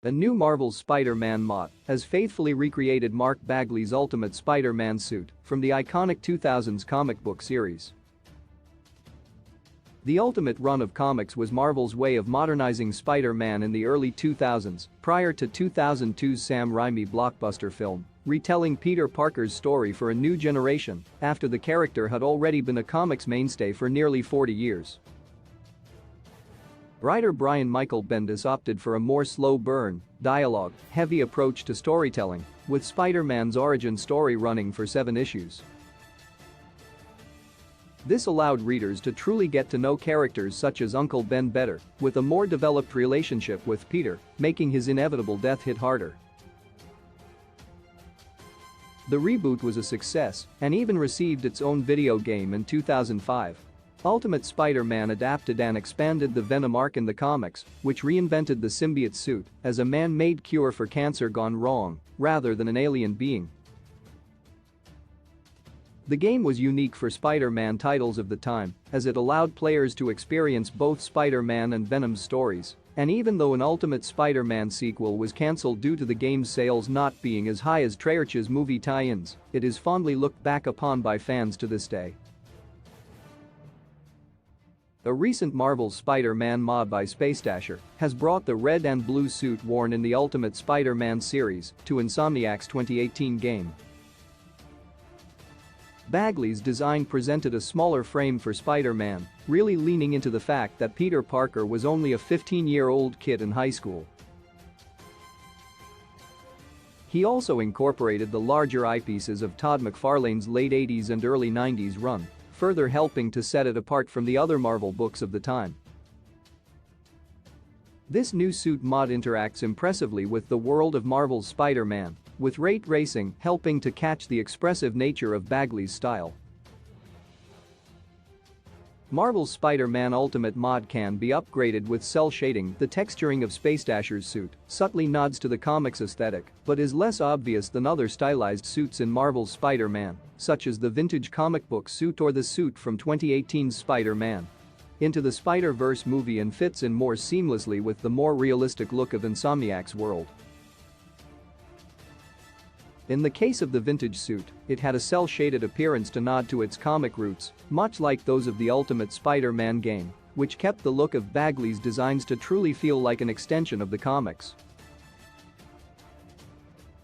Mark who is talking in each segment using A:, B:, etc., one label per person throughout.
A: A new Marvel's Spider-Man mod has faithfully recreated Mark Bagley's Ultimate Spider-Man suit from the iconic 2000s comic book series. The Ultimate run of comics was Marvel's way of modernizing Spider-Man in the early 2000s, prior to 2002's Sam Raimi blockbuster film, retelling Peter Parker's story for a new generation after the character had already been a comics mainstay for nearly 40 years. Writer Brian Michael Bendis opted for a more slow-burn, dialogue-heavy approach to storytelling, with Spider-Man's origin story running for 7 issues. This allowed readers to truly get to know characters such as Uncle Ben better, with a more developed relationship with Peter, making his inevitable death hit harder. The reboot was a success and even received its own video game in 2005. Ultimate Spider-Man adapted and expanded the Venom arc in the comics, which reinvented the symbiote suit as a man-made cure for cancer gone wrong, rather than an alien being. The game was unique for Spider-Man titles of the time, as it allowed players to experience both Spider-Man and Venom's stories, and even though an Ultimate Spider-Man sequel was cancelled due to the game's sales not being as high as Treyarch's movie tie-ins, it is fondly looked back upon by fans to this day. A recent Marvel Spider-Man mod by Spacedasher has brought the red and blue suit worn in the Ultimate Spider-Man series to Insomniac's 2018 game. Bagley's design presented a smaller frame for Spider-Man, really leaning into the fact that Peter Parker was only a 15-year-old kid in high school. He also incorporated the larger eyepieces of Todd McFarlane's late 80s and early 90s run, further helping to set it apart from the other Marvel books of the time. This new suit mod interacts impressively with the world of Marvel's Spider-Man, with ray tracing helping to catch the expressive nature of Bagley's style. Marvel's Spider-Man Ultimate mod can be upgraded with cell shading. The texturing of Spacedasher's suit subtly nods to the comics aesthetic but is less obvious than other stylized suits in Marvel's Spider-Man, such as the vintage comic book suit or the suit from 2018's Spider-Man Into the Spider-Verse movie, and fits in more seamlessly with the more realistic look of Insomniac's world. In the case of the vintage suit, it had a cel-shaded appearance to nod to its comic roots, much like those of the Ultimate Spider-Man game, which kept the look of Bagley's designs to truly feel like an extension of the comics.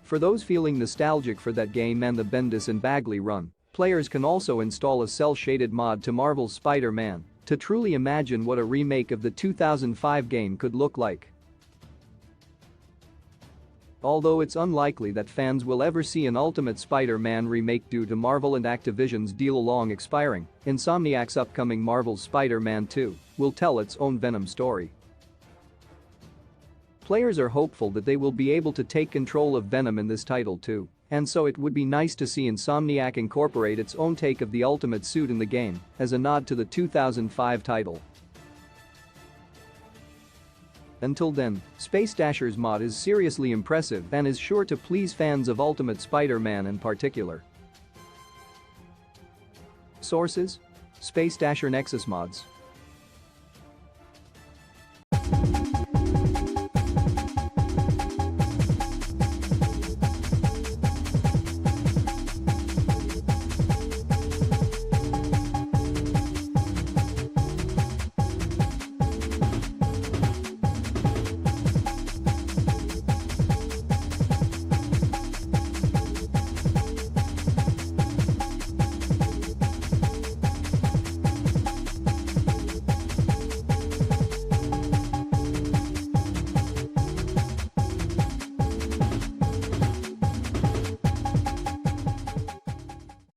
A: For those feeling nostalgic for that game and the Bendis and Bagley run, players can also install a cel-shaded mod to Marvel's Spider-Man to truly imagine what a remake of the 2005 game could look like. Although it's unlikely that fans will ever see an Ultimate Spider-Man remake due to Marvel and Activision's deal along expiring, Insomniac's upcoming Marvel's Spider-Man 2 will tell its own Venom story. Players are hopeful that they will be able to take control of Venom in this title too, and so it would be nice to see Insomniac incorporate its own take of the Ultimate suit in the game as a nod to the 2005 title. Until then, Spacedasher's mod is seriously impressive and is sure to please fans of Ultimate Spider-Man in particular. Sources: Spacedasher Nexus Mods.